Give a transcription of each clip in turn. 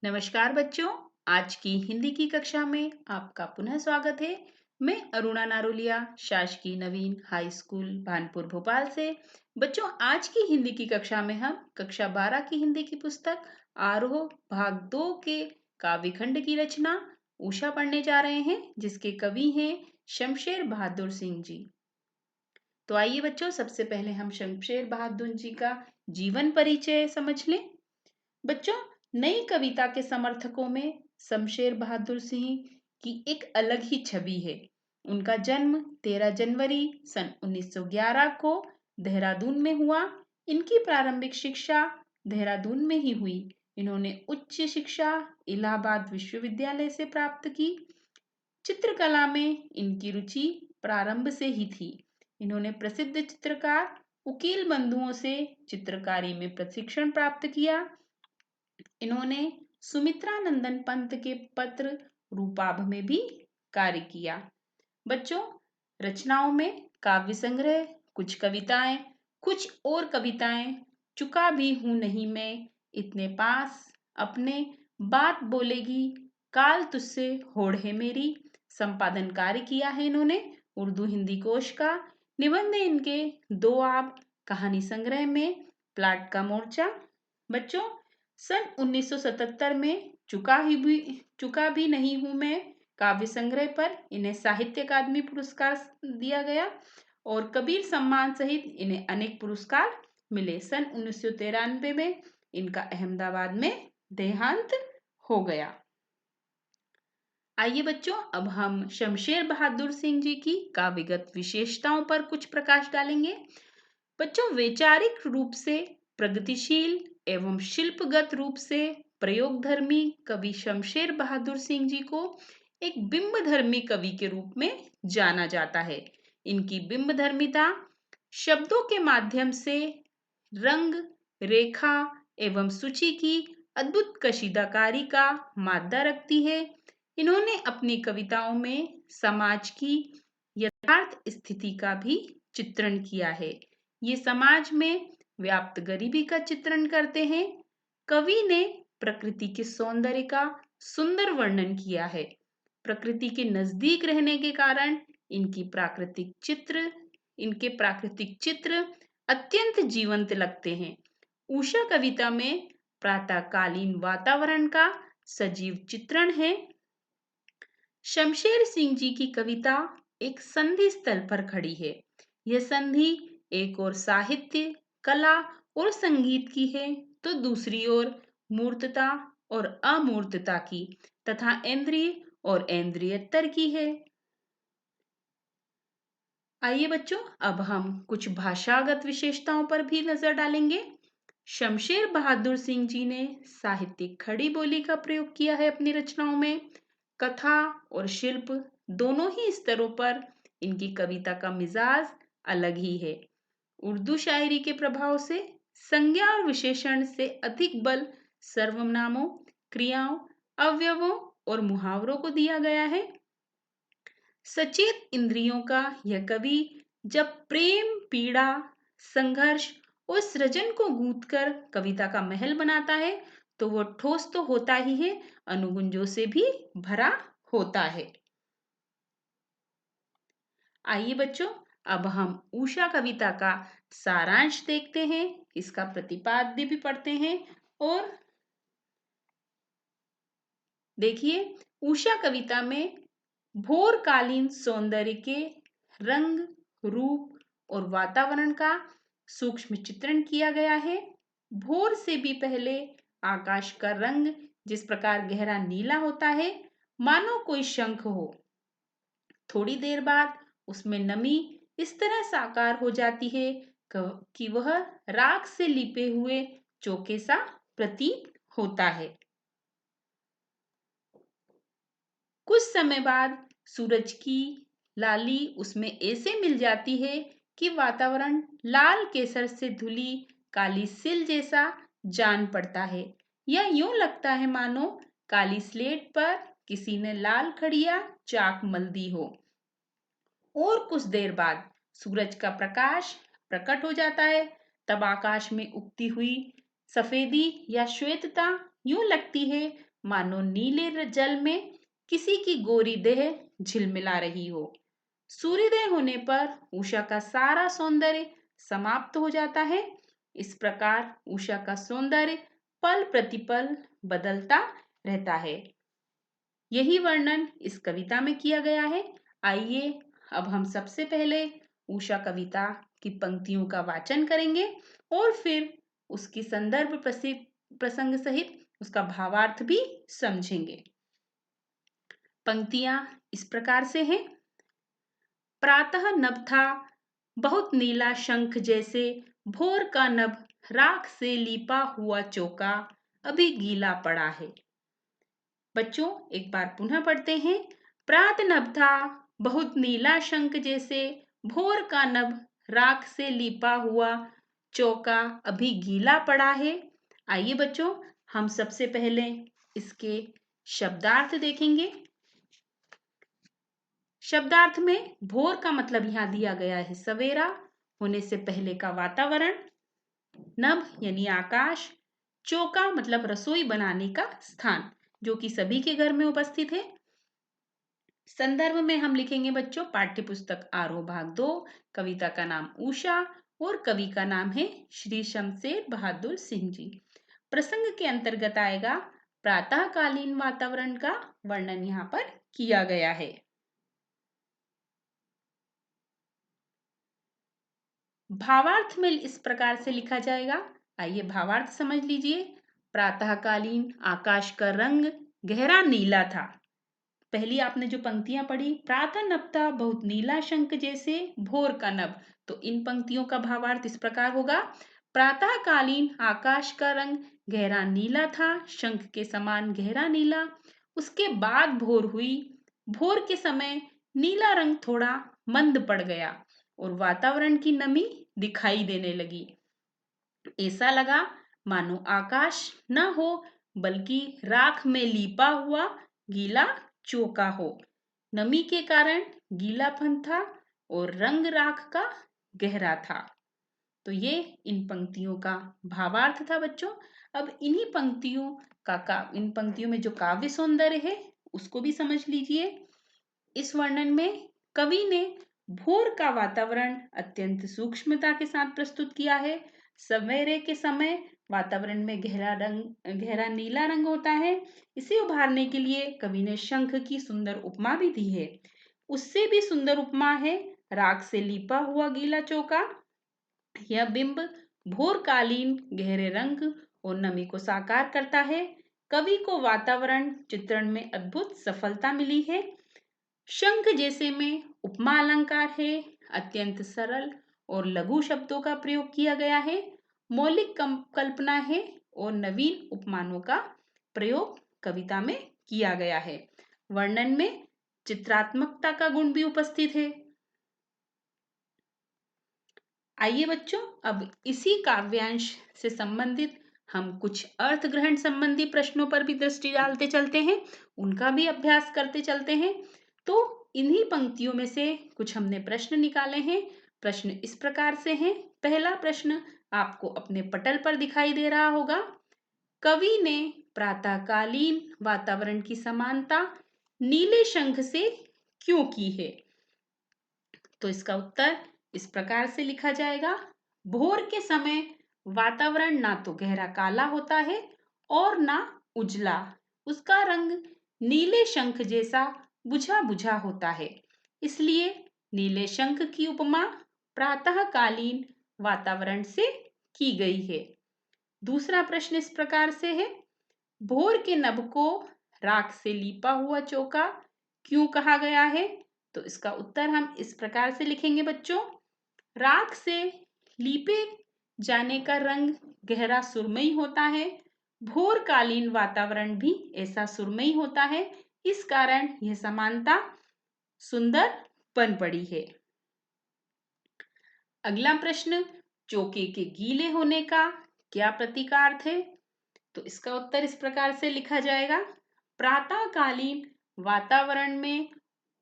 नमस्कार बच्चों। आज की हिंदी की कक्षा में आपका पुनः स्वागत है। मैं अरुणा नारोलिया, शासकीय नवीन हाई स्कूल भानपुर भोपाल से। बच्चों, आज की हिंदी की कक्षा में हम कक्षा 12 की हिंदी की पुस्तक आरोह भाग 2 के काव्य खंड की रचना उषा पढ़ने जा रहे हैं, जिसके कवि हैं शमशेर बहादुर सिंह जी। तो आइए बच्चों, सबसे पहले हम शमशेर बहादुर जी का जीवन परिचय समझ लें। बच्चों, नई कविता के समर्थकों में शमशेर बहादुर सिंह की एक अलग ही छवि है। उनका जन्म 13 जनवरी सन 1911 को देहरादून में हुआ। इनकी प्रारंभिक शिक्षा देहरादून में ही हुई। इन्होंने उच्च शिक्षा इलाहाबाद विश्वविद्यालय से प्राप्त की। चित्रकला में इनकी रुचि प्रारंभ से ही थी। इन्होंने प्रसिद्ध चित्रकार उकील बंधुओं से चित्रकारी में प्रशिक्षण प्राप्त किया। इन्होंने सुमित्रा नंदन पंत के पत्र रूपाभ में भी कार्य किया। बच्चों, रचनाओं में काव्य संग्रह, कुछ कविताएं, कुछ और कविताएं, चुका भी हूं नहीं मैं, इतने पास अपने, बात बोलेगी, काल तुझसे होड़ है मेरी, संपादन कार्य किया है इन्होंने उर्दू हिंदी कोश का। निबंध इनके दो आप कहानी संग्रह में प्लाट का मोर्चा। बच्चों, सन 1977 में चुका भी नहीं हूं मैं काव्य संग्रह पर इन्हें साहित्य अकादमी पुरस्कार दिया गया और कबीर सम्मान सहित इन्हें अनेक पुरस्कार मिले। सन 1993 में इनका अहमदाबाद में देहांत हो गया। आइए बच्चों, अब हम शमशेर बहादुर सिंह जी की काव्यगत विशेषताओं पर कुछ प्रकाश डालेंगे। बच्चों, वैचारिक रूप से प्रगतिशील एवं शिल्पगत रूप से प्रयोगधर्मी कवि शमशेर बहादुर सिंह जी को एक बिंबधर्मी कवि के रूप में जाना जाता है। इनकी बिंबधर्मिता शब्दों के माध्यम से रंग, रेखा एवं सूची की अद्भुत कशीदाकारी का मादा रखती है। इन्होंने अपनी कविताओं में समाज की यथार्थ स्थिति का भी चित्रण किया है। ये समाज में व्याप्त गरीबी का चित्रण करते हैं। कवि ने प्रकृति के सौंदर्य का सुंदर वर्णन किया है। प्रकृति के नजदीक रहने के कारण इनके प्राकृतिक चित्र अत्यंत जीवंत लगते हैं। उषा कविता में प्रातःकालीन वातावरण का सजीव चित्रण है। शमशेर सिंह जी की कविता एक संधि स्थल पर खड़ी है। यह संधि एक ओर साहित्य, कला और संगीत की है, तो दूसरी ओर मूर्तता और अमूर्तता की तथा इंद्रिय और इंद्रियतर की है। आइए बच्चों, अब हम कुछ भाषागत विशेषताओं पर भी नजर डालेंगे। शमशेर बहादुर सिंह जी ने साहित्यिक खड़ी बोली का प्रयोग किया है अपनी रचनाओं में। कथा और शिल्प दोनों ही स्तरों पर इनकी कविता का मिजाज अलग ही है। उर्दू शायरी के प्रभाव से संज्ञा और विशेषण से अधिक बल सर्वनामों, क्रियाओं, अवयवों और मुहावरों को दिया गया है। सचेत इंद्रियों का यह कवि जब प्रेम, पीड़ा, संघर्ष और सृजन को गूंथकर कविता का महल बनाता है, तो वो ठोस तो होता ही है, अनुगुंजों से भी भरा होता है। आइए बच्चों, अब हम उषा कविता का सारांश देखते हैं, इसका प्रतिपाद्य भी पढ़ते हैं। और देखिए, उषा कविता में भोरकालीन सौंदर्य के रंग, रूप और वातावरण का सूक्ष्म चित्रण किया गया है। भोर से भी पहले आकाश का रंग जिस प्रकार गहरा नीला होता है, मानो कोई शंख हो। थोड़ी देर बाद उसमें नमी इस तरह साकार हो जाती है कि वह राख से लिपे हुए चौके सा प्रतीत होता है। कुछ समय बाद सूरज की लाली उसमें ऐसे मिल जाती है कि वातावरण लाल केसर से धुली काली सिल जैसा जान पड़ता है, या यूं लगता है मानो काली स्लेट पर किसी ने लाल खड़िया चाक मल दी हो। और कुछ देर बाद सूरज का प्रकाश प्रकट हो जाता है। तब आकाश में उगती हुई सफेदी या श्वेतता यूं लगती है मानो नीले जल में किसी की गोरी देह झिलमिला रही हो। सूर्योदय होने पर उषा का सारा सौंदर्य समाप्त हो जाता है। इस प्रकार उषा का सौंदर्य पल प्रतिपल बदलता रहता है। यही वर्णन इस कविता में किया गया है। आइए अब हम सबसे पहले उषा कविता की पंक्तियों का वाचन करेंगे और फिर उसकी संदर्भ प्रसंग सहित उसका भावार्थ भी समझेंगे। पंक्तियां इस प्रकार से हैं। प्रातः नभ था बहुत नीला शंख जैसे, भोर का नभ राख से लीपा हुआ चौका अभी गीला पड़ा है। बच्चों एक बार पुनः पढ़ते हैं। प्रात नभ था बहुत नीला शंख जैसे, भोर का नभ राख से लीपा हुआ चौका अभी गीला पड़ा है। आइए बच्चों हम सबसे पहले इसके शब्दार्थ देखेंगे। शब्दार्थ में भोर का मतलब यहाँ दिया गया है सवेरा होने से पहले का वातावरण, नभ यानी आकाश, चौका मतलब रसोई बनाने का स्थान जो कि सभी के घर में उपस्थित है। संदर्भ में हम लिखेंगे बच्चों पाठ्यपुस्तक आरोह भाग 2, कविता का नाम उषा और कवि का नाम है श्री शमशेर बहादुर सिंह जी। प्रसंग के अंतर्गत आएगा प्रातःकालीन वातावरण का वर्णन यहाँ पर किया गया है। भावार्थ में इस प्रकार से लिखा जाएगा। आइए भावार्थ समझ लीजिए। प्रातःकालीन आकाश का रंग गहरा नीला था। पहली आपने जो पंक्तियां पढ़ी, प्रातः नभ था बहुत नीला शंख जैसे, भोर का नभ, तो इन पंक्तियों का भावार्थ इस प्रकार होगा। प्रातःकालीन आकाश का रंग गहरा नीला था, शंख के समान गहरा नीला। उसके बाद भोर हुई। भोर के समय नीला रंग थोड़ा मंद पड़ गया और वातावरण की नमी दिखाई देने लगी। ऐसा लगा मानो आकाश न हो बल्कि राख में लीपा हुआ गीला चौका हो। नमी के कारण गीलापन था और रंग राख का गहरा था। तो ये इन पंक्तियों का भावार्थ था बच्चों। अब इन्हीं पंक्तियों इन पंक्तियों में जो काव्य सौंदर्य है उसको भी समझ लीजिए। इस वर्णन में कवि ने भोर का वातावरण अत्यंत सूक्ष्मता के साथ प्रस्तुत किया है। सवेरे के समय वातावरण में गहरा नीला रंग होता है। इसे उभारने के लिए कवि ने शंख की सुंदर उपमा भी दी है। उससे भी सुंदर उपमा है राख से लीपा हुआ गीला चौका। यह बिंब भोरकालीन गहरे रंग और नमी को साकार करता है। कवि को वातावरण चित्रण में अद्भुत सफलता मिली है। शंख जैसे में उपमा अलंकार है। अत्यंत सरल और लघु शब्दों का प्रयोग किया गया है। मौलिक कल्पना है और नवीन उपमानों का प्रयोग कविता में किया गया है। वर्णन में चित्रात्मकता का गुण भी उपस्थित है। आइए बच्चों अब इसी काव्यांश से संबंधित हम कुछ अर्थ ग्रहण संबंधी प्रश्नों पर भी दृष्टि डालते चलते हैं, उनका भी अभ्यास करते चलते हैं। तो इन्हीं पंक्तियों में से कुछ हमने प्रश्न निकाले हैं। प्रश्न इस प्रकार से हैं। पहला प्रश्न आपको अपने पटल पर दिखाई दे रहा होगा। कवि ने प्रातःकालीन वातावरण की समानता नीले शंख से क्यों की है? तो इसका उत्तर इस प्रकार से लिखा जाएगा। भोर के समय वातावरण ना तो गहरा काला होता है और ना उजला। उसका रंग नीले शंख जैसा बुझा बुझा होता है। इसलिए नीले शंख की उपमा प्रातःकालीन वातावरण से की गई है। दूसरा प्रश्न इस प्रकार से है। भोर के नभ को राख से लीपा हुआ चौका क्यों कहा गया है? तो इसका उत्तर हम इस प्रकार से लिखेंगे बच्चों। राख से लीपे जाने का रंग गहरा सुरमई होता है। भोरकालीन वातावरण भी ऐसा सुरमई होता है। इस कारण यह समानता सुंदर बन पड़ी है। अगला प्रश्न, चौके के गीले होने का क्या प्रतीकार्थ है? तो इसका उत्तर इस प्रकार से लिखा जाएगा। प्रातःकालीन वातावरण में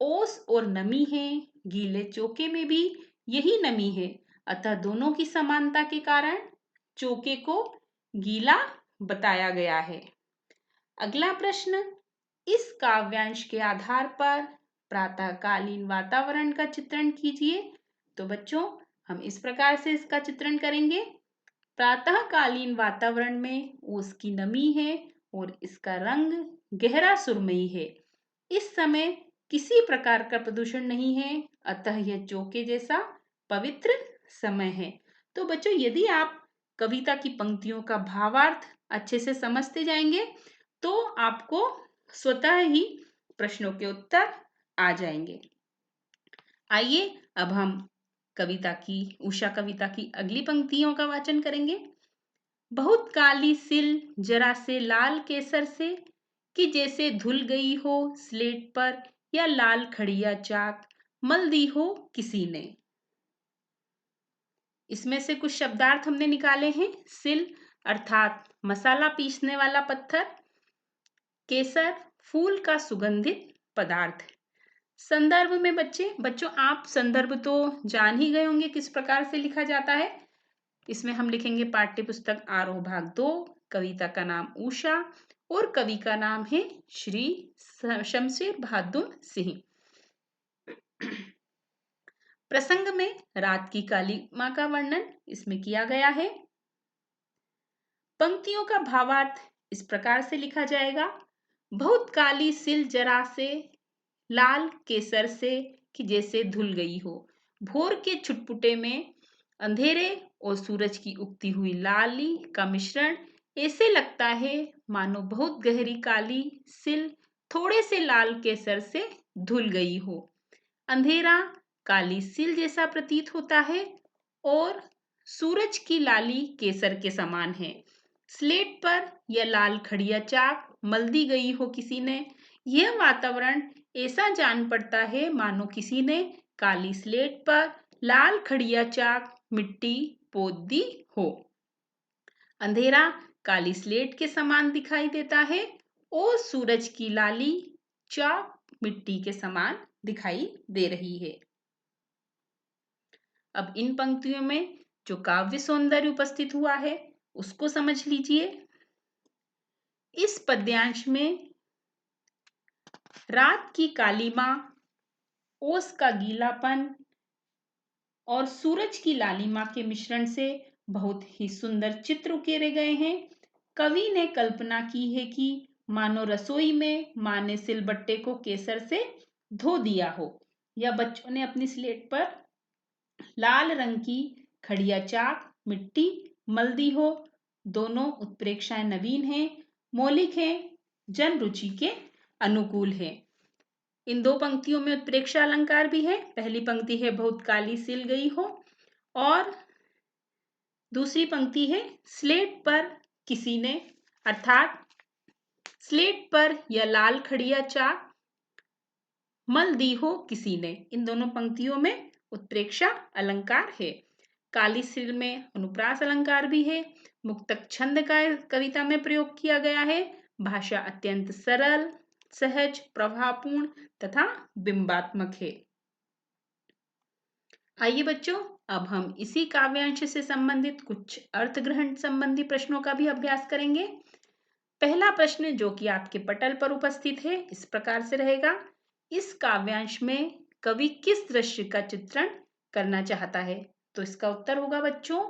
ओस और नमी है, गीले चौके में भी यही नमी है, अतः दोनों की समानता के कारण चौके को गीला बताया गया है। अगला प्रश्न, इस काव्यांश के आधार पर प्रातःकालीन वातावरण का चित्रण कीजिए। तो बच्चों, हम इस प्रकार से इसका चित्रण करेंगे। प्रातःकालीन वातावरण में ओस की नमी है और इसका रंग गहरा सुरमई है। इस समय किसी प्रकार का प्रदूषण नहीं है, अतः यह चौके जैसा पवित्र समय है। तो बच्चों, यदि आप कविता की पंक्तियों का भावार्थ अच्छे से समझते जाएंगे तो आपको स्वतः ही प्रश्नों के उत्तर आ जाएंगे। आइए अब हम उषा कविता की अगली पंक्तियों का वाचन करेंगे। बहुत काली सिल जरा से लाल केसर से, कि जैसे धुल गई हो स्लेट पर, या लाल खड़िया चाक मल दी हो किसी ने। इसमें से कुछ शब्दार्थ हमने निकाले हैं। सिल अर्थात मसाला पीसने वाला पत्थर, केसर फूल का सुगंधित पदार्थ। संदर्भ में बच्चों आप संदर्भ तो जान ही गए होंगे किस प्रकार से लिखा जाता है। इसमें हम लिखेंगे पाठ्य पुस्तक आरोह भाग 2, कविता का नाम उषा और कवि का नाम है श्री शमशेर बहादुर सिंह। प्रसंग में रात की कालिमा का वर्णन इसमें किया गया है। पंक्तियों का भावार्थ इस प्रकार से लिखा जाएगा। बहुत काली सिल जरा से लाल केसर से, कि जैसे धुल गई हो। भोर के छुटपुटे में अंधेरे और सूरज की उगती हुई लाली का मिश्रण ऐसे लगता है मानो बहुत गहरी काली सिल थोड़े से लाल केसर से धुल गई हो। अंधेरा काली सिल जैसा प्रतीत होता है और सूरज की लाली केसर के समान है। स्लेट पर यह लाल खड़िया चाक मल दी गई हो किसी ने। यह वातावरण ऐसा जान पड़ता है मानो किसी ने काली स्लेट पर लाल खड़िया चाक मिट्टी पोत दी हो। अंधेरा काली स्लेट के समान दिखाई देता है और सूरज की लाली चाक मिट्टी के समान दिखाई दे रही है। अब इन पंक्तियों में जो काव्य सौंदर्य उपस्थित हुआ है उसको समझ लीजिए। इस पद्यांश में रात की कालीमा, ओस का गीलापन और सूरज की लालिमा के मिश्रण से बहुत ही सुंदर चित्र उकेरे गए हैं। कवि ने कल्पना की है कि मानो रसोई में माँ ने सिलबट्टे को केसर से धो दिया हो, या बच्चों ने अपनी स्लेट पर लाल रंग की खड़िया चाक मिट्टी मल दी हो। दोनों उत्प्रेक्षाएं नवीन हैं, मौलिक हैं, जन रुचि के अनुकूल है। इन दो पंक्तियों में उत्प्रेक्षा अलंकार भी है। पहली पंक्ति है बहुत काली सिल गई हो और दूसरी पंक्ति है स्लेट पर किसी ने, अर्थात स्लेट पर यह लाल खड़िया चाक मल दी हो किसी ने। इन दोनों पंक्तियों में उत्प्रेक्षा अलंकार है। काली सिल में अनुप्रास अलंकार भी है। मुक्तक छंद का कविता में प्रयोग किया गया है। भाषा अत्यंत सरल, सहज, प्रभावपूर्ण तथा बिंबात्मक है। आइए बच्चों, अब हम इसी काव्यांश से संबंधित कुछ अर्थ ग्रहण संबंधी प्रश्नों का भी अभ्यास करेंगे। पहला प्रश्न जो कि आपके पटल पर उपस्थित है इस प्रकार से रहेगा। इस काव्यांश में कवि किस दृश्य का चित्रण करना चाहता है? तो इसका उत्तर होगा बच्चों,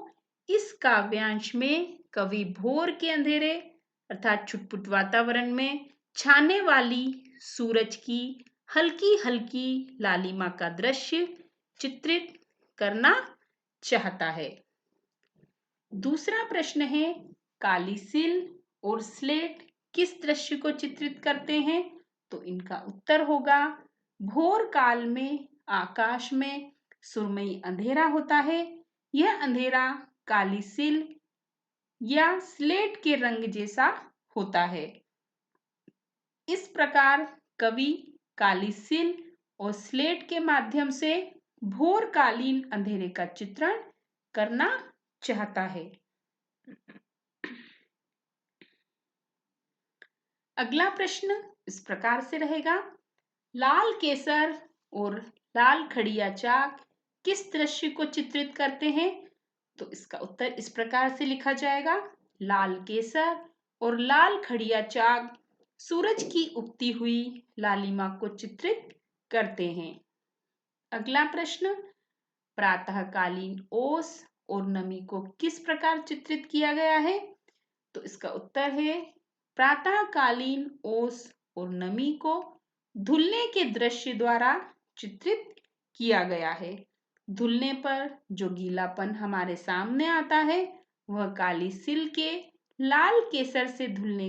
इस काव्यांश में कवि भोर के अंधेरे अर्थात छुटपुट वातावरण में छाने वाली सूरज की हल्की हल्की लालिमा का दृश्य चित्रित करना चाहता है। दूसरा प्रश्न है, काली सिल और स्लेट किस दृश्य को चित्रित करते हैं? तो इनका उत्तर होगा, भोर काल में आकाश में सुरमई अंधेरा होता है। यह अंधेरा काली सिल या स्लेट के रंग जैसा होता है। इस प्रकार कवि काली सिल और स्लेट के माध्यम से भोरकालीन अंधेरे का चित्रण करना चाहता है। अगला प्रश्न इस प्रकार से रहेगा, लाल केसर और लाल खड़िया चाक किस दृश्य को चित्रित करते हैं? तो इसका उत्तर इस प्रकार से लिखा जाएगा, लाल केसर और लाल खड़िया चाक सूरज की उगती हुई लालिमा को चित्रित करते हैं। अगला प्रश्न, प्रातःकालीन ओस और नमी को किस प्रकार चित्रित किया गया है? तो इसका उत्तर है, प्रातःकालीन ओस और नमी को धुलने के दृश्य द्वारा चित्रित किया गया है। धुलने पर जो गीलापन हमारे सामने आता है वह काली सिल के लाल केसर से धुलने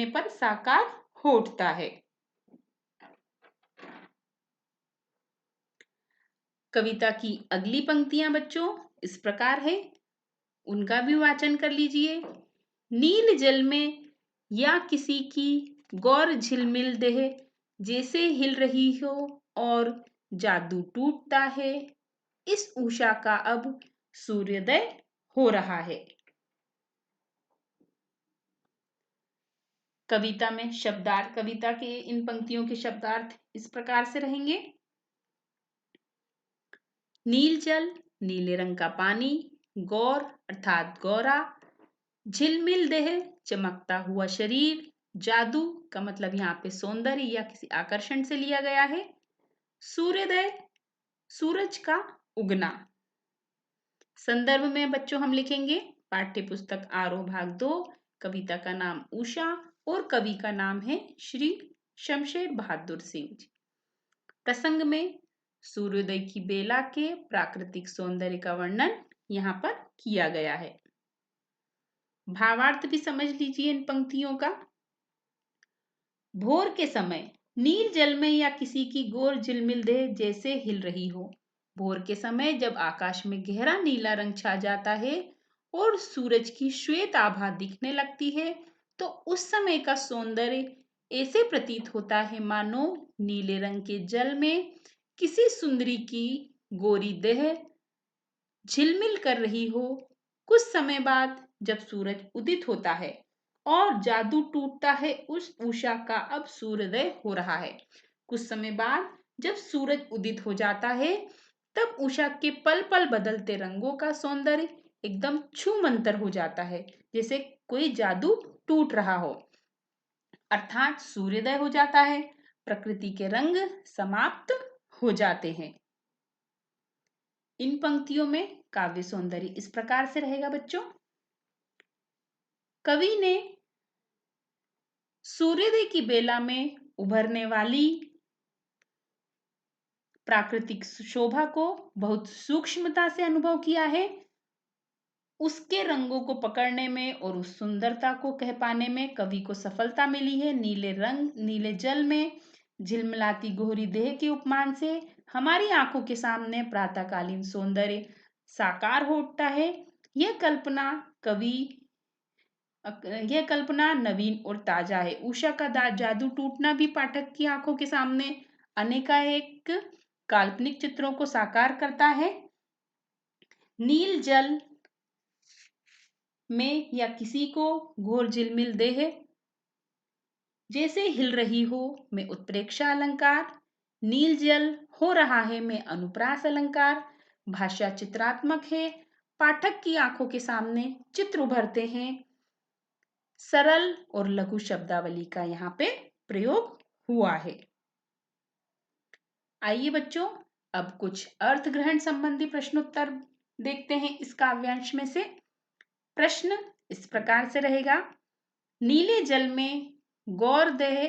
पर साकार हो उठता है। कविता की अगली पंक्तियां बच्चों इस प्रकार है, उनका भी वाचन कर लीजिए। नील जल में या किसी की गौर झिलमिल देह जैसे हिल रही हो और जादू टूटता है, इस उषा का अब सूर्योदय हो रहा है। कविता में शब्दार्थ, कविता के इन पंक्तियों के शब्दार्थ इस प्रकार से रहेंगे। नील जल, नीले रंग का पानी, गौर अर्थात गौरा, झिलमिल देह, चमकता हुआ शरीर, जादू का मतलब यहाँ पे सौंदर्य या किसी आकर्षण से लिया गया है, सूर्योदय, सूरज का उगना। संदर्भ में बच्चों हम लिखेंगे पाठ्य पुस्तक आरोह भाग 2, कविता का नाम उषा और कवि का नाम है श्री शमशेर बहादुर सिंह। प्रसंग में सूर्योदय की बेला के प्राकृतिक सौंदर्य का वर्णन यहाँ पर किया गया है। भावार्थ भी समझ लीजिए इन पंक्तियों का। भोर के समय नील जल में या किसी की गोर झिलमिल देह जैसे हिल रही हो। भोर के समय जब आकाश में गहरा नीला रंग छा जाता है और सूरज की श्वेत आभा दिखने लगती है, तो उस समय का सौंदर्य ऐसे प्रतीत होता है मानो नीले रंग के जल में किसी सुंदरी की गोरी देह झिलमिल कर रही हो। कुछ समय बाद जब सूरज उदित होता है और जादू टूटता है, उस उषा का अब सूर्योदय हो रहा है। कुछ समय बाद जब सूरज उदित हो जाता है, तब उषा के पल पल बदलते रंगों का सौंदर्य एकदम छूमंतर हो जाता है, जैसे कोई जादू टूट रहा हो, अर्थात सूर्योदय हो जाता है, प्रकृति के रंग समाप्त हो जाते हैं। इन पंक्तियों में काव्य सौंदर्य इस प्रकार से रहेगा बच्चों। कवि ने सूर्योदय की बेला में उभरने वाली प्राकृतिक शोभा को बहुत सूक्ष्मता से अनुभव किया है। उसके रंगों को पकड़ने में और उस सुंदरता को कह पाने में कवि को सफलता मिली है। नीले रंग, नीले जल में झिलमिलाती गोहरी देह के उपमान से हमारी आंखों के सामने प्रातःकालीन सौंदर्य साकार हो उठता है। यह कल्पना नवीन और ताजा है। उषा का जादू टूटना भी पाठक की आंखों के सामने अनेकानेक काल्पनिक चित्रों को साकार करता है। नील जल में या किसी को घोर झिलमिल देह जैसे हिल रही हो में उत्प्रेक्षा अलंकार, नील जल हो रहा है में अनुप्रास अलंकार। भाषा चित्रात्मक है, पाठक की आंखों के सामने चित्र उभरते हैं। सरल और लघु शब्दावली का यहाँ पे प्रयोग हुआ है। आइए बच्चों, अब कुछ अर्थ ग्रहण संबंधी प्रश्नोत्तर देखते हैं इस काव्यांश में से। प्रश्न इस प्रकार से रहेगा, नीले जल में गौर देह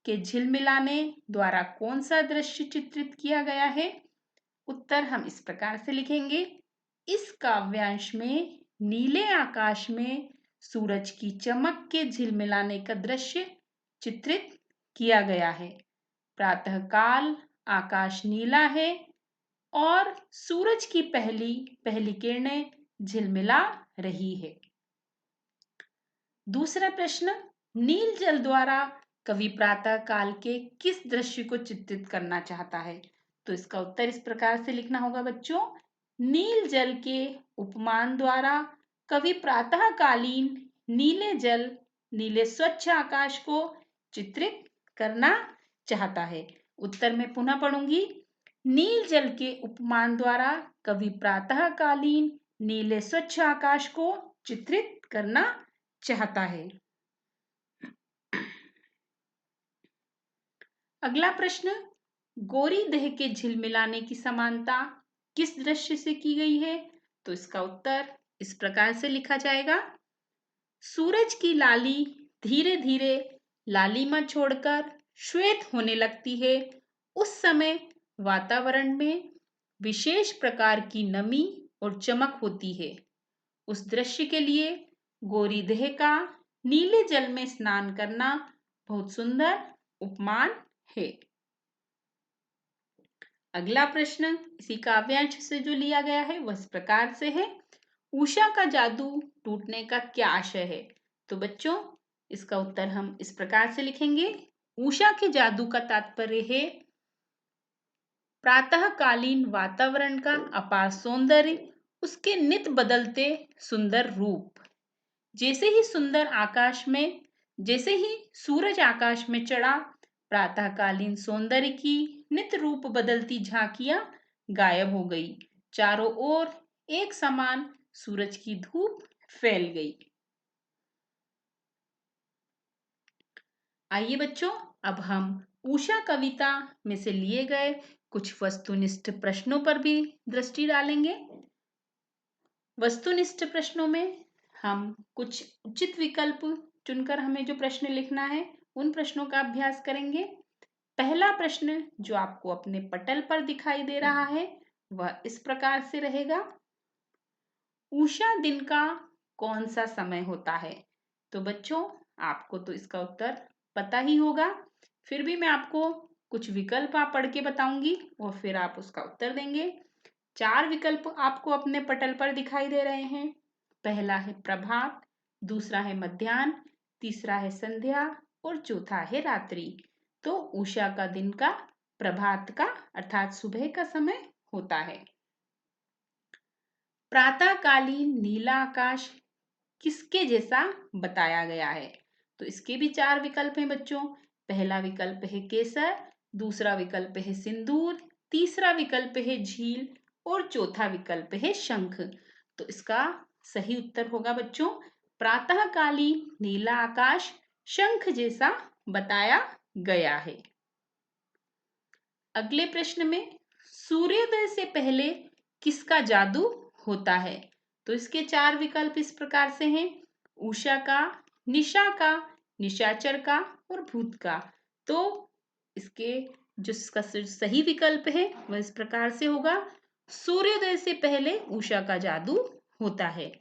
के झिलमिलाने द्वारा कौन सा दृश्य चित्रित किया गया है? उत्तर हम इस प्रकार से लिखेंगे, इस काव्यांश में नीले आकाश में सूरज की चमक के झिलमिलाने का दृश्य चित्रित किया गया है। प्रातःकाल आकाश नीला है और सूरज की पहली पहली किरणें झिलमिला रही है। दूसरा प्रश्न, नील जल द्वारा कवि प्रातः काल के किस दृश्य को चित्रित करना चाहता है? तो इसका उत्तर इस प्रकार से लिखना होगा बच्चों, नील जल के उपमान द्वारा कवि प्रातःकालीन नीले जल, नीले स्वच्छ आकाश को चित्रित करना चाहता है। उत्तर में पुनः पढ़ूंगी, नील जल के उपमान द्वारा कवि प्रातःकालीन नीले स्वच्छ आकाश को चित्रित करना चाहता है। अगला प्रश्न, गोरी देह के झिलमिलाने की समानता किस दृश्य से की गई है? तो इसका उत्तर इस प्रकार से लिखा जाएगा। सूरज की लाली धीरे धीरे लालिमा छोड़कर श्वेत होने लगती है। उस समय वातावरण में विशेष प्रकार की नमी और चमक होती है। उस दृश्य के लिए गोरी देह का नीले जल में स्नान करना बहुत सुंदर उपमान है। अगला प्रश्न इसी काव्यांश से जो लिया गया है वह इस प्रकार से है। उषा का जादू टूटने का क्या आशय है? तो बच्चों, इसका उत्तर हम इस प्रकार से लिखेंगे। उषा के जादू का तात्पर्य है प्रातःकालीन वातावरण का अपार सौंदर्य, उसके नित बदलते सुंदर रूप। जैसे ही सूरज आकाश में चढ़ा, प्रातःकालीन सौंदर्य की नित रूप बदलती झांकियां गायब हो गई। चारों ओर एक समान सूरज की धूप फैल गई। आइए बच्चों, अब हम उषा कविता में से लिए गए कुछ वस्तुनिष्ठ प्रश्नों पर भी दृष्टि डालेंगे। वस्तुनिष्ठ प्रश्नों में हम कुछ उचित विकल्प चुनकर हमें जो प्रश्न लिखना है उन प्रश्नों का अभ्यास करेंगे। पहला प्रश्न जो आपको अपने पटल पर दिखाई दे रहा है वह इस प्रकार से रहेगा। उषा दिन का कौन सा समय होता है? तो बच्चों, आपको तो इसका उत्तर पता ही होगा, फिर भी मैं आपको कुछ विकल्प पढ़ के बताऊंगी और फिर आप उसका उत्तर देंगे। 4 विकल्प आपको अपने पटल पर दिखाई दे रहे हैं। पहला है प्रभात, दूसरा है मध्याह्न, तीसरा है संध्या और चौथा है रात्रि। तो उषा का दिन का प्रभात का अर्थात सुबह का समय होता है। प्रातःकालीन नीला आकाश किसके जैसा बताया गया है? तो इसके भी 4 विकल्प हैं बच्चों। पहला विकल्प है केसर, दूसरा विकल्प है सिंदूर, तीसरा विकल्प है झील और चौथा विकल्प है शंख। तो इसका सही उत्तर होगा बच्चों प्रातःकालीन नीला आकाश शंख जैसा बताया गया है। अगले प्रश्न में सूर्योदय से पहले किसका जादू होता है? तो इसके 4 विकल्प इस प्रकार से हैं। उषा का, निशा का, निशाचर का और भूत का। तो इसके जो इसका सही विकल्प है वह इस प्रकार से होगा। सूर्योदय से पहले उषा का जादू होता है।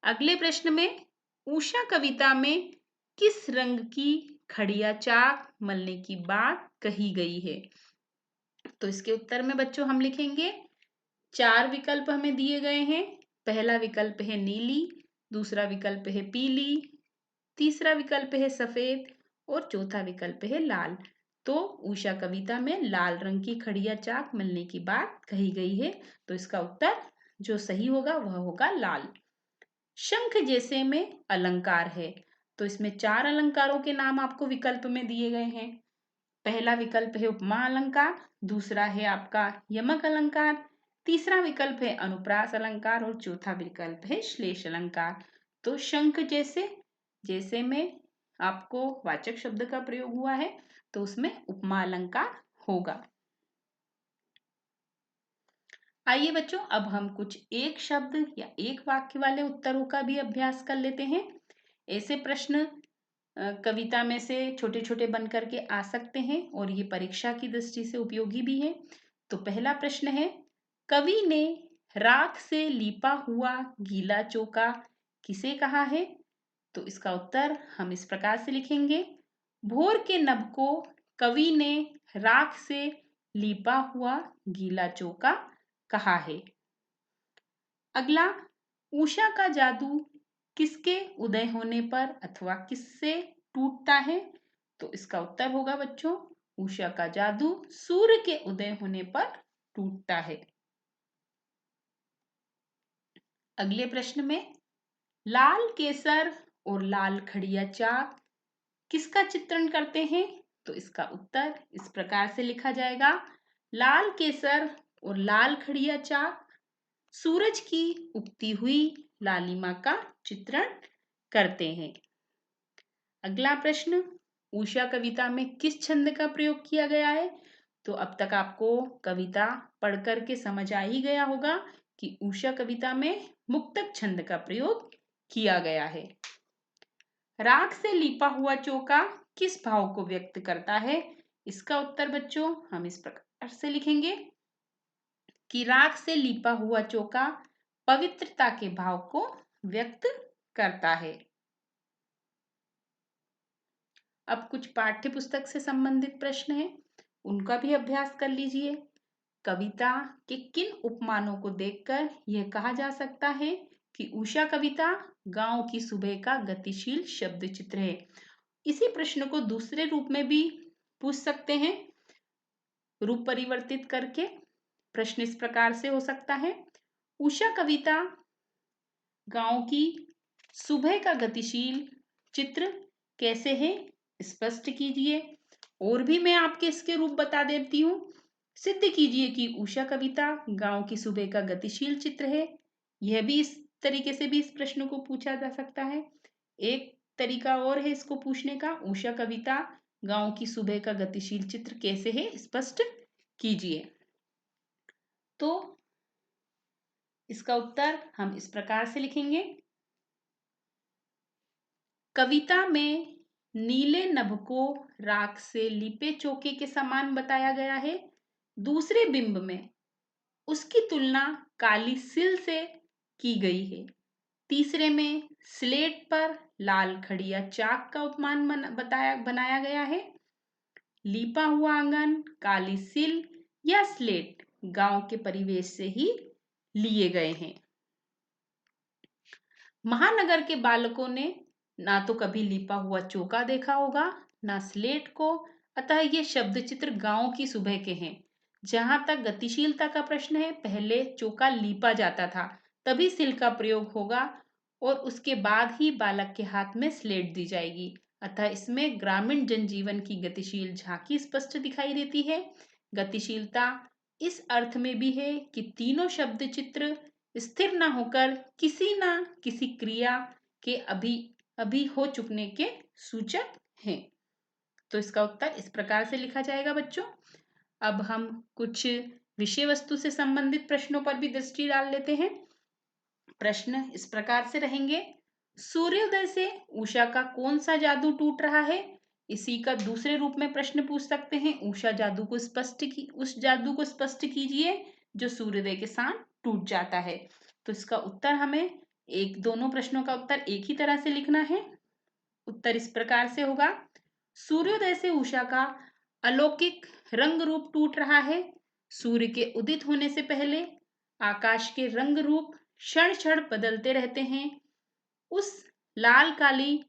अगले प्रश्न में उषा कविता में किस रंग की खड़िया चाक मलने की बात कही गई है? तो इसके उत्तर में बच्चों हम लिखेंगे 4 विकल्प हमें दिए गए हैं। पहला विकल्प है नीली, दूसरा विकल्प है पीली, तीसरा विकल्प है सफेद और चौथा विकल्प है लाल। तो उषा कविता में लाल रंग की खड़िया चाक मलने की बात कही गई है। तो इसका उत्तर जो सही होगा वह होगा लाल। शंख जैसे में अलंकार है। तो इसमें 4 अलंकारों के नाम आपको विकल्प में दिए गए हैं। पहला विकल्प है उपमा अलंकार, दूसरा है आपका यमक अलंकार, तीसरा विकल्प है अनुप्रास अलंकार और चौथा विकल्प है श्लेष अलंकार। तो शंख जैसे जैसे में आपको वाचक शब्द का प्रयोग हुआ है तो उसमें उपमा अलंकार होगा। आइए बच्चों, अब हम कुछ एक शब्द या एक वाक्य वाले उत्तरों का भी अभ्यास कर लेते हैं। ऐसे प्रश्न कविता में से छोटे छोटे बन करके आ सकते हैं और ये परीक्षा की दृष्टि से उपयोगी भी है। तो पहला प्रश्न है, कवि ने राख से लीपा हुआ गीला चौका किसे कहा है? तो इसका उत्तर हम इस प्रकार से लिखेंगे। भोर के नभ को कवि ने राख से लीपा हुआ गीला चौका कहा है। अगला, उषा का जादू किसके उदय होने पर अथवा किससे टूटता है? तो इसका उत्तर होगा बच्चों उषा का जादू सूर्य के उदय होने पर टूटता है। अगले प्रश्न में लाल केसर और लाल खड़िया चाक किसका चित्रण करते हैं? तो इसका उत्तर इस प्रकार से लिखा जाएगा। लाल केसर और लाल खड़िया चाक सूरज की उगती हुई लालिमा का चित्रण करते हैं। अगला प्रश्न, उषा कविता में किस छंद का प्रयोग किया गया है? तो अब तक आपको कविता पढ़ कर के समझ आ ही गया होगा कि उषा कविता में मुक्तक छंद का प्रयोग किया गया है। राख से लिपा हुआ चौका किस भाव को व्यक्त करता है? इसका उत्तर बच्चों हम इस प्रकार से लिखेंगे कि राख से लिपा हुआ चौका पवित्रता के भाव को व्यक्त करता है। अब कुछ पाठ्य पुस्तक से संबंधित प्रश्न हैं, उनका भी अभ्यास कर लीजिए। कविता के किन उपमानों को देखकर यह कहा जा सकता है कि उषा कविता गांव की सुबह का गतिशील शब्द चित्र है? इसी प्रश्न को दूसरे रूप में भी पूछ सकते हैं, रूप परिवर्तित करके। प्रश्न इस प्रकार से हो सकता है, उषा कविता गांव की सुबह का गतिशील चित्र कैसे है, स्पष्ट कीजिए। और भी मैं आपके इसके रूप बता देती हूँ। सिद्ध कीजिए कि उषा कविता गांव की सुबह का गतिशील चित्र है। यह भी इस तरीके से भी इस प्रश्न को पूछा जा सकता है। एक तरीका और है इसको पूछने का, उषा कविता गांव की सुबह का गतिशील चित्र कैसे है, स्पष्ट कीजिए। तो इसका उत्तर हम इस प्रकार से लिखेंगे, कविता में नीले नभ को राख से लिपे चौके के समान बताया गया है। दूसरे बिंब में उसकी तुलना काली सिल से की गई है। तीसरे में स्लेट पर लाल खड़िया चाक का उपमान बनाया गया है। लिपा हुआ आंगन, काली सिल या स्लेट गांव के परिवेश से ही लिए गए हैं। महानगर के बालकों ने ना तो कभी लिपा हुआ चौका देखा होगा, ना स्लेट को, अतः ये शब्द चित्र गांव की सुबह के हैं। जहां तक गतिशीलता का प्रश्न है, पहले चौका लीपा जाता था, तभी सिल का प्रयोग होगा और उसके बाद ही बालक के हाथ में स्लेट दी जाएगी। अतः इसमें ग्रामीण जनजीवन की गतिशील झांकी स्पष्ट दिखाई देती है। गतिशीलता इस अर्थ में भी है कि तीनों शब्द चित्र स्थिर न होकर किसी न किसी क्रिया के अभी हो चुकने के सूचक हैं। तो इसका उत्तर इस प्रकार से लिखा जाएगा बच्चों। अब हम कुछ विषय वस्तु से संबंधित प्रश्नों पर भी दृष्टि डाल लेते हैं। प्रश्न इस प्रकार से रहेंगे, सूर्योदय से उषा का कौन सा जादू टूट रहा है? इसी का दूसरे रूप में प्रश्न पूछ सकते हैं, उषा जादू को उस जादू को स्पष्ट कीजिए जो सूर्योदय के साथ टूट जाता है। तो इसका उत्तर हमें दोनों प्रश्नों का उत्तर एक ही तरह से लिखना है। उत्तर इस प्रकार से होगा, सूर्योदय से उषा का अलौकिक रंग रूप टूट रहा है। सूर्य के उदित होने से पहले आकाश के रंग रूप क्षण क्षण बदलते रहते हैं। उस लाल काली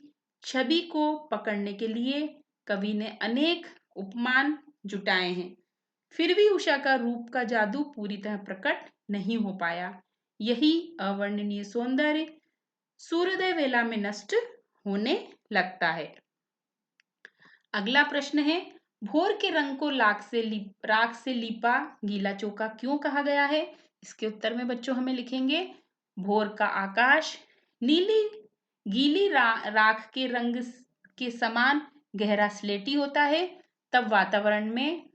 छवि को पकड़ने के लिए कवि ने अनेक उपमान जुटाए हैं, फिर भी उषा का रूप का जादू पूरी तरह प्रकट नहीं हो पाया। यही अवर्णनीय सौंदर्य सूर्योदय वेला में नष्ट होने लगता है। अगला प्रश्न है, भोर के रंग को राख से लीपा गीला चौका क्यों कहा गया है? इसके उत्तर में बच्चों हमें लिखेंगे, भोर का आकाश नीली गीली राख के रंग के समान गहरा स्लेटी होता है, तब वातावरण में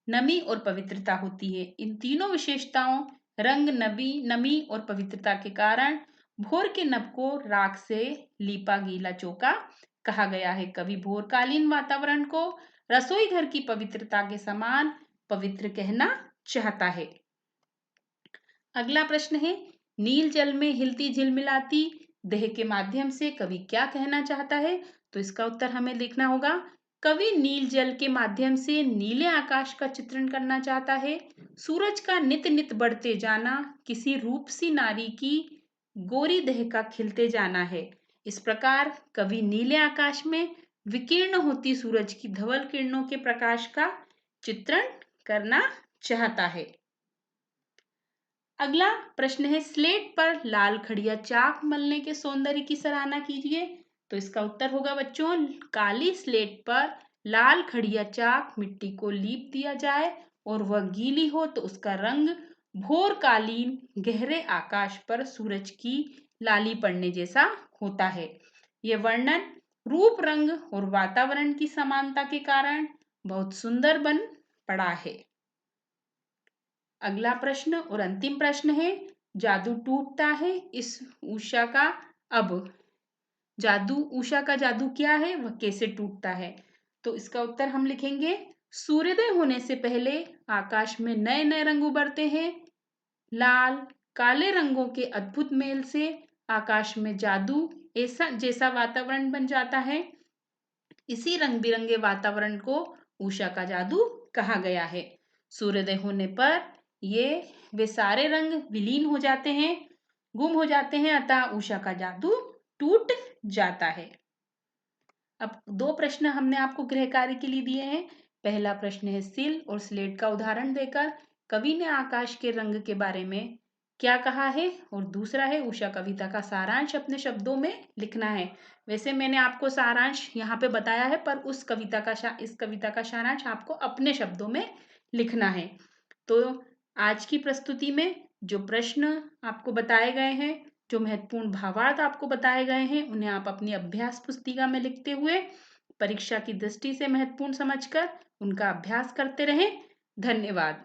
नमी और पवित्रता होती है। इन तीनों विशेषताओं रंग, नमी और पवित्रता के कारण भोर के नभ को राख से लीपा गीला चौका कहा गया है। कवि भोरकालीन वातावरण को रसोई घर की पवित्रता के समान पवित्र कहना चाहता है। अगला प्रश्न है, नील जल में हिलती झिलमिलाती देह के माध्यम से कवि क्या कहना चाहता है? तो इसका उत्तर हमें लिखना होगा, कवि नील जल के माध्यम से नीले आकाश का चित्रण करना चाहता है। सूरज का नित नित बढ़ते जाना किसी रूपसी नारी की गोरी देह का खिलते जाना है। इस प्रकार कवि नीले आकाश में विकीर्ण होती सूरज की धवल किरणों के प्रकाश का चित्रण करना चाहता है। अगला प्रश्न है, स्लेट पर लाल खड़िया चाक मलने के सौंदर्य की सराहना कीजिए। तो इसका उत्तर होगा बच्चों, काली स्लेट पर लाल खड़िया चाक मिट्टी को लीप दिया जाए और वह गीली हो तो उसका रंग भोरकालीन गहरे आकाश पर सूरज की लाली पड़ने जैसा होता है। यह वर्णन रूप, रंग और वातावरण की समानता के कारण बहुत सुंदर बन पड़ा है। अगला प्रश्न और अंतिम प्रश्न है, जादू टूटता है इस उषा का अब। जादू, उषा का जादू क्या है, वह कैसे टूटता है? तो इसका उत्तर हम लिखेंगे, सूर्योदय होने से पहले आकाश में नए नए रंग उभरते हैं। लाल काले रंगों के अद्भुत मेल से आकाश में जादू ऐसा जैसा वातावरण बन जाता है। इसी रंग बिरंगे वातावरण को उषा का जादू कहा गया है। सूर्योदय होने पर ये वे सारे रंग विलीन हो जाते हैं, गुम हो जाते हैं, अतः उषा का जादू टूट जाता है। अब दो प्रश्न हमने आपको गृह कार्य के लिए दिए हैं। पहला प्रश्न है, सिल और स्लेट का उदाहरण देकर कवि ने आकाश के रंग के बारे में क्या कहा है, और दूसरा है, उषा कविता का सारांश अपने शब्दों में लिखना है। वैसे मैंने आपको सारांश यहाँ पे बताया है, पर इस कविता का सारांश आपको अपने शब्दों में लिखना है। तो आज की प्रस्तुति में जो प्रश्न आपको बताए गए हैं, जो महत्वपूर्ण भावार्थ आपको बताए गए हैं, उन्हें आप अपनी अभ्यास पुस्तिका में लिखते हुए परीक्षा की दृष्टि से महत्वपूर्ण समझकर उनका अभ्यास करते रहें। धन्यवाद।